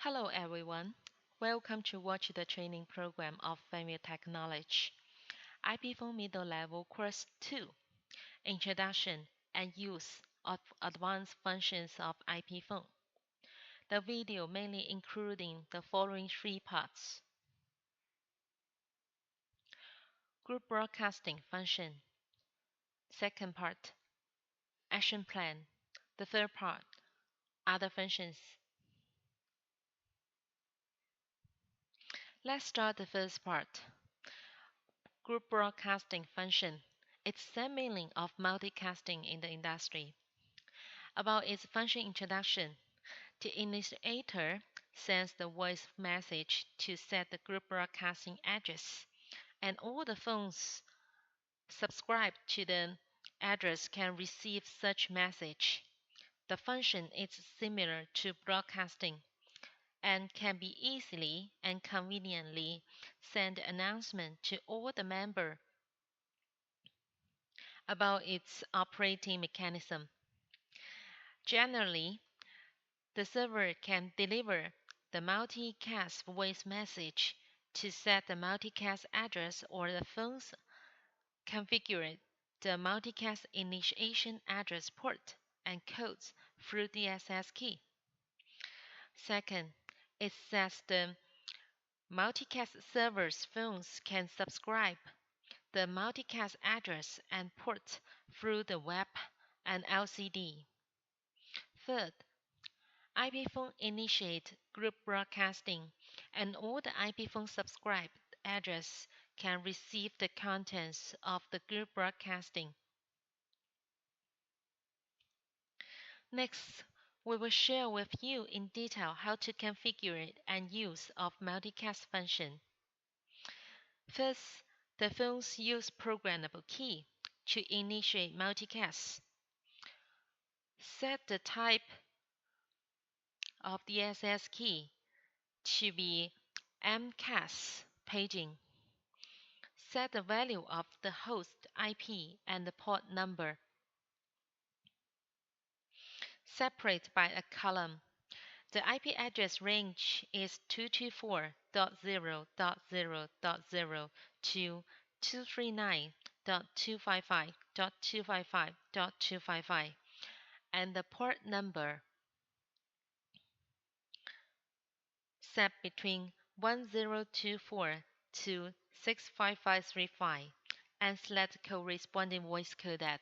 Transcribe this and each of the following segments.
Hello everyone. Welcome to watch the training program of Family Technology. IP Phone Middle Level Course 2, Introduction and Use of Advanced Functions of IP Phone. The video mainly including the following three parts. Group Broadcasting Function. Second part, Action Plan. The third part, Other Functions. Let's start the first part. Group broadcasting function. It's the meaning of multicasting in the industry. About its function introduction, the initiator sends the voice message to set the group broadcasting address, and all the phones subscribed to the address can receive such message. The function is similar to broadcasting and can be easily and conveniently send announcement to all the members about its operating mechanism. Generally, the server can deliver the multicast voice message to set the multicast address, or the phones configure the multicast initiation address port and codes through DSS key. Second, it sets the multicast server's phones can subscribe the multicast address and port through the web and LCD. Third, IP phone initiate group broadcasting, and all the IP phone subscribed address can receive the contents of the group broadcasting. Next, we will share with you in detail how to configure and use of multicast function. First, the phones use programmable key to initiate multicast. Set the type of the SS key to be MCAS paging. Set the value of the host IP and the port number. Separate by a column. The IP address range is 224.0.0.0 to 239.255.255.255, and the port number set between 1024 to 65535, and select corresponding voice codec.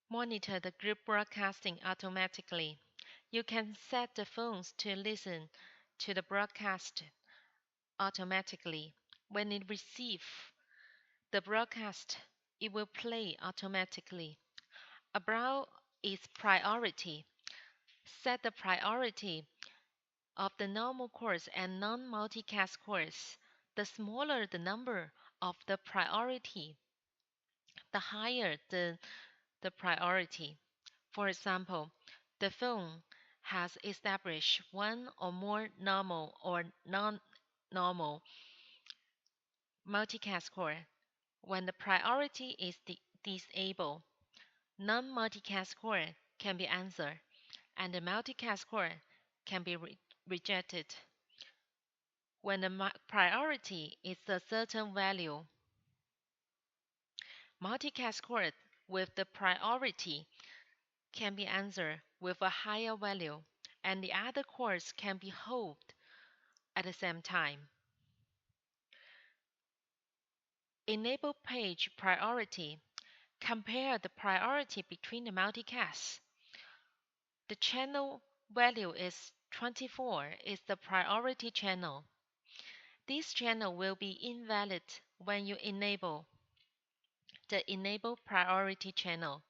Monitor the group broadcasting automatically. You can set the phones to listen to the broadcast automatically. When it receives the broadcast, it will play automatically. About its priority, set the priority of the normal course and non-multicast course. The smaller the number of the priority, the higher the priority. For example, the phone has established one or more normal or non-normal multicast core. When the priority is disabled, non-multicast core can be answered, and the multicast core can be rejected. When the priority is a certain value, multicast core with the priority can be answered with a higher value, and the other cores can be held at the same time. Enable page priority. Compare the priority between the multicasts. The channel value is 24 is the priority channel. This channel will be invalid when you enable the enable priority channel.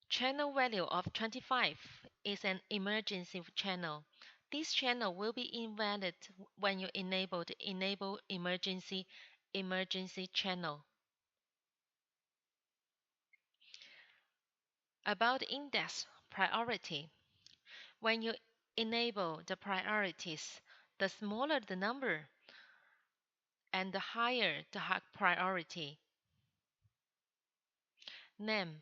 Channel value of 25 is an emergency channel. This channel will be invalid when you enable the enable emergency channel. About index priority. When you enable the priorities, the smaller the number and the higher the priority. Name.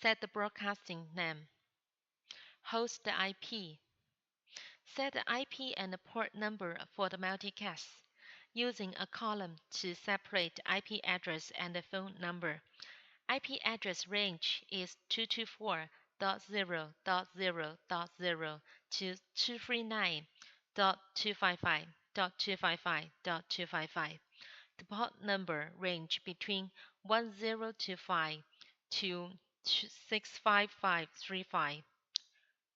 Set the broadcasting name. Host the IP. Set the IP and the port number for the multicast, using a column to separate the IP address and the phone number. IP address range is 224.0.0.0 to 239.255.255.255. The port number range between 1025 to 65535.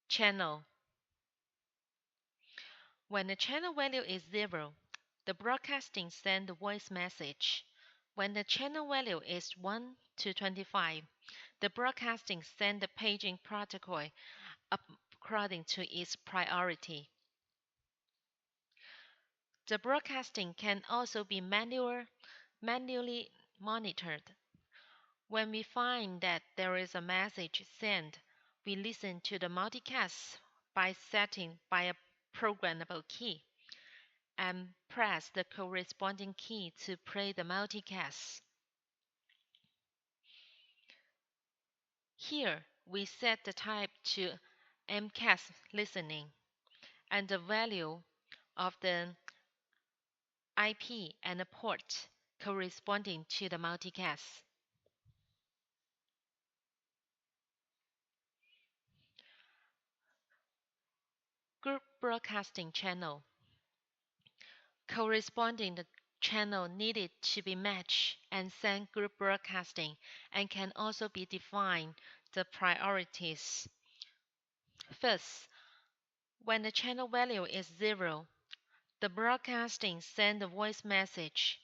Channel. When the channel value is 0, the broadcasting send the voice message. When the channel value is 1 to 25, the broadcasting send the paging protocol according to its priority. The broadcasting can also be manually monitored. When we find that there is a message sent, we listen to the multicast by setting by a programmable key and press the corresponding key to play the multicast. Here, we set the type to MCAS listening and the value of the IP and the port corresponding to the multicast. Group broadcasting channel. Corresponding the channel needed to be matched and send group broadcasting and can also be defined the priorities. First, when the channel value is 0, the broadcasting send a voice message.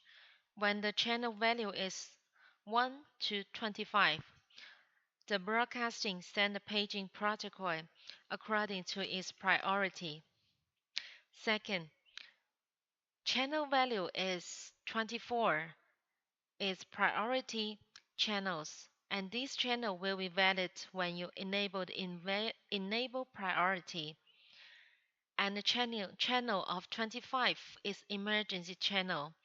When the channel value is 1 to 25, the broadcasting send a paging protocol according to its priority. Second, channel value is 24 is priority channels, and this channel will be valid when you enable enable priority. And the channel of 25 is emergency channel.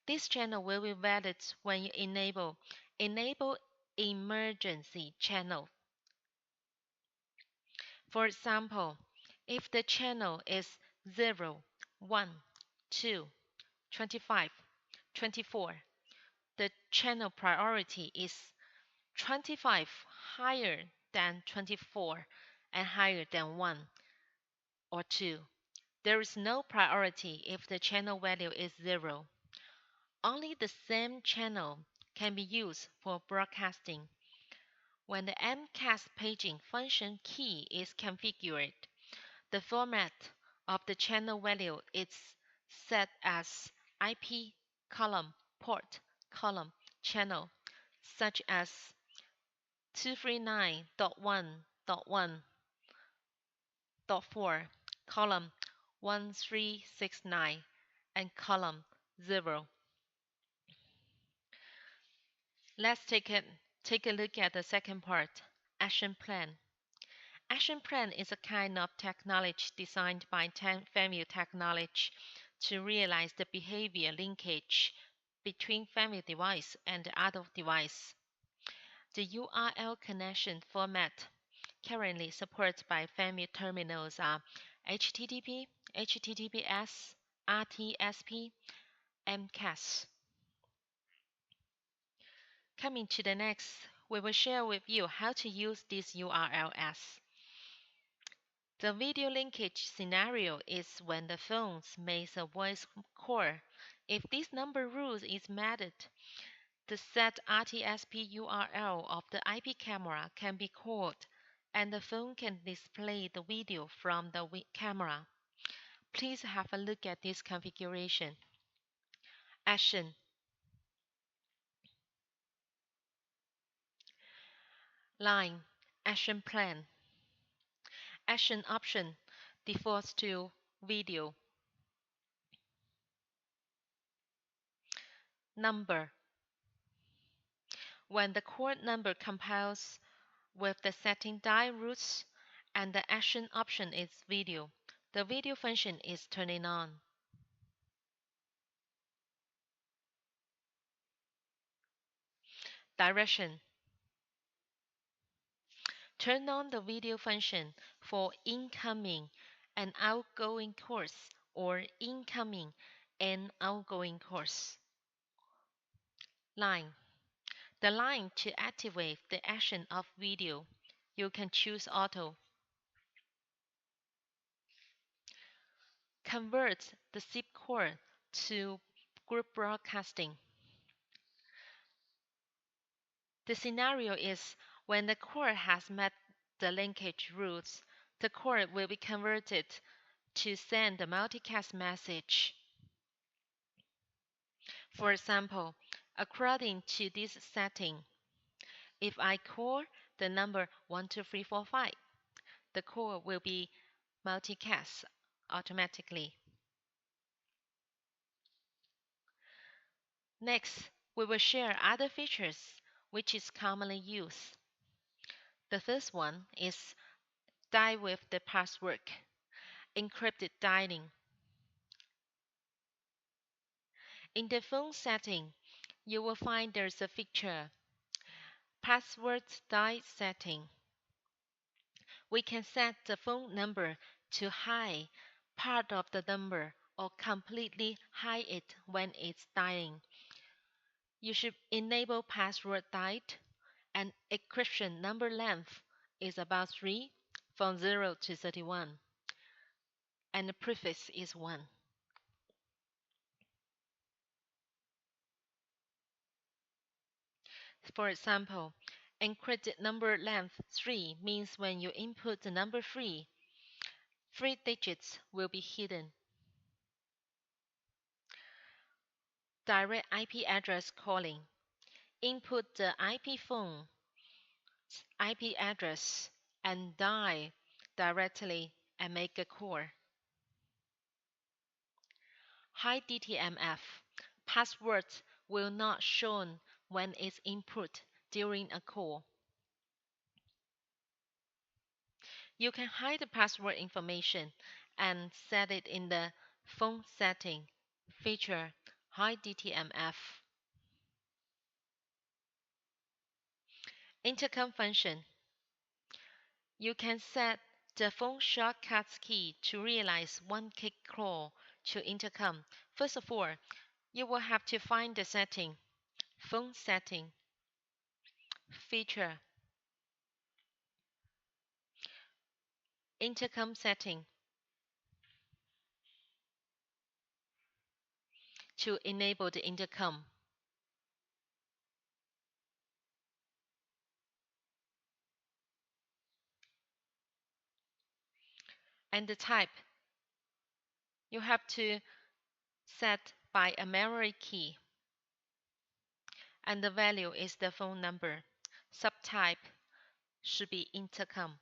This channel will be valid when you enable emergency channel. For example, if the channel is 0, 1, 2, 25, 24, the channel priority is 25 higher than 24 and higher than 1 or 2. There is no priority if the channel value is 0. Only the same channel can be used for broadcasting. When the MCAS paging function key is configured, the format of the channel value is set as IP column port column channel, such as 239.1.1.4 column 1369 and column 0. Let's take a look at the second part, action plan. Action plan is a kind of technology designed by family technology to realize the behavior linkage between family device and adult device. The URL connection format currently supported by family terminals are HTTP, HTTPS, RTSP, MCAS. Coming to the next, we will share with you how to use this URLs. The video linkage scenario is when the phone makes a voice call. If this number rule is met, the set RTSP URL of the IP camera can be called, and the phone can display the video from the camera. Please have a look at this configuration. Action. Line. Action plan. Action option defaults to video. Number. When the code number compiles with the setting die routes and the action option is video, the video function is turning on. Direction. Turn on the video function for incoming and outgoing calls or incoming and outgoing calls. Line. The line to activate the action of video. You can choose auto. Convert the zip code to group broadcasting. The scenario is when the core has met the linkage rules, the core will be converted to send the multicast message. For example, according to this setting, if I call the number 12345, the call will be multicast automatically. Next, we will share other features which is commonly used. The first one is dial with the password, encrypted dialing. In the phone setting, you will find there's a feature, password dial setting. We can set the phone number to hide part of the number or completely hide it when it's dialing. You should enable password dial and encryption number length is about 3 from 0 to 31 and the prefix is 1. For example, encrypted number length 3 means when you input the number 3, 3 digits will be hidden. Direct IP address calling. Input the IP phone IP address and dial directly and make a call. High DTMF. Passwords will not shown when it's input during a call. You can hide the password information and set it in the phone setting feature High DTMF. Intercom function. You can set the phone shortcuts key to realize one-click call to intercom. First of all, you will have to find the setting, phone setting, feature, intercom setting to enable the intercom. And the type, you have to set by a memory key. And the value is the phone number. Subtype should be intercom.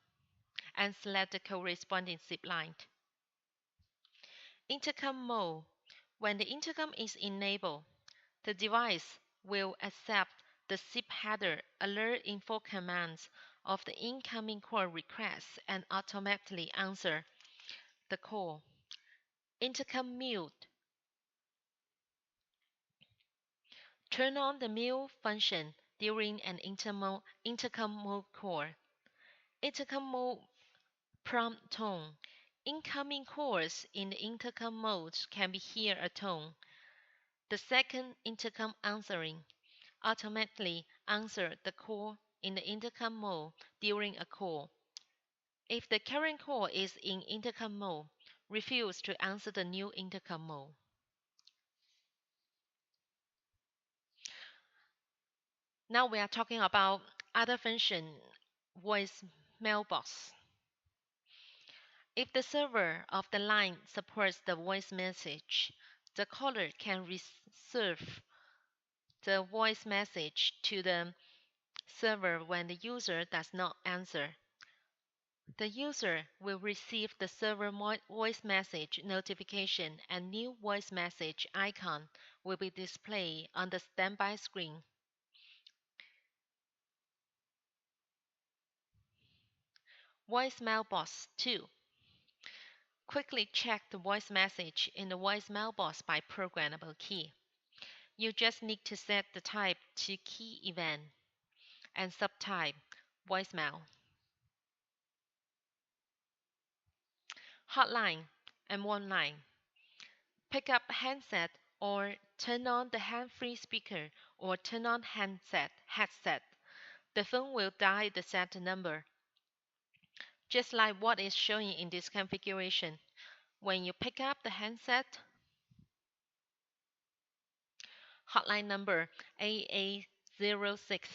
And select the corresponding zip line. Intercom mode. When the intercom is enabled, the device will accept the zip header alert info commands of the incoming call request and automatically answer the call. Intercom mute. Turn on the mute function during an intercom mode call. Intercom mode prompt tone. Incoming calls in the intercom mode can be hear a tone. The second intercom answering automatically answer the call in the intercom mode during a call. If the current call is in intercom mode, refuse to answer the new intercom mode. Now we are talking about other function, voice mailbox. If the server of the line supports the voice message, the caller can receive the voice message to the server when the user does not answer. The user will receive the server voice message notification and new voice message icon will be displayed on the standby screen. Voice mailbox 2. Quickly check the voice message in the voice mailbox by programmable key. You just need to set the type to key event. and subtype voicemail. Hotline and one line. Pick up handset or turn on the hand-free speaker or turn on headset. The phone will dial the set number, just like what is showing in this configuration. When you pick up the handset, hotline number 8806,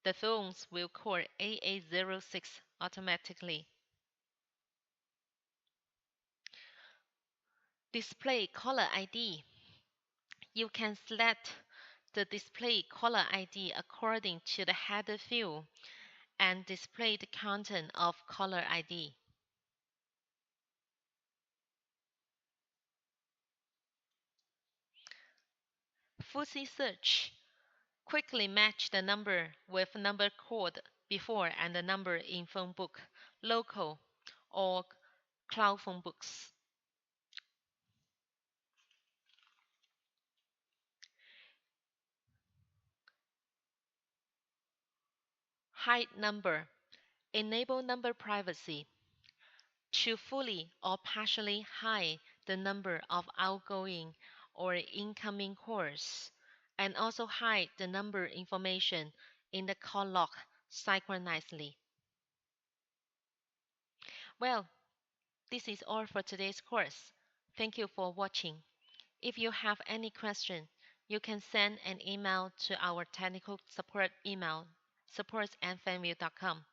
the phones will call 8806 automatically. Display caller ID. You can select the display caller ID according to the header field and display the content of caller ID. Fuzzy search. Quickly match the number with number called before and the number in phone book, local, or cloud phone books. Hide number. Enable number privacy. To fully or partially hide the number of outgoing or incoming calls, and also hide the number information in the call log synchronously. Well, this is all for today's course. Thank you for watching. If you have any question, you can send an email to our technical support email, support@fanview.com,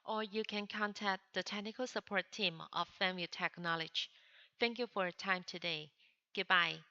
or you can contact the technical support team of Fanview Technology. Thank you for your time today. Goodbye.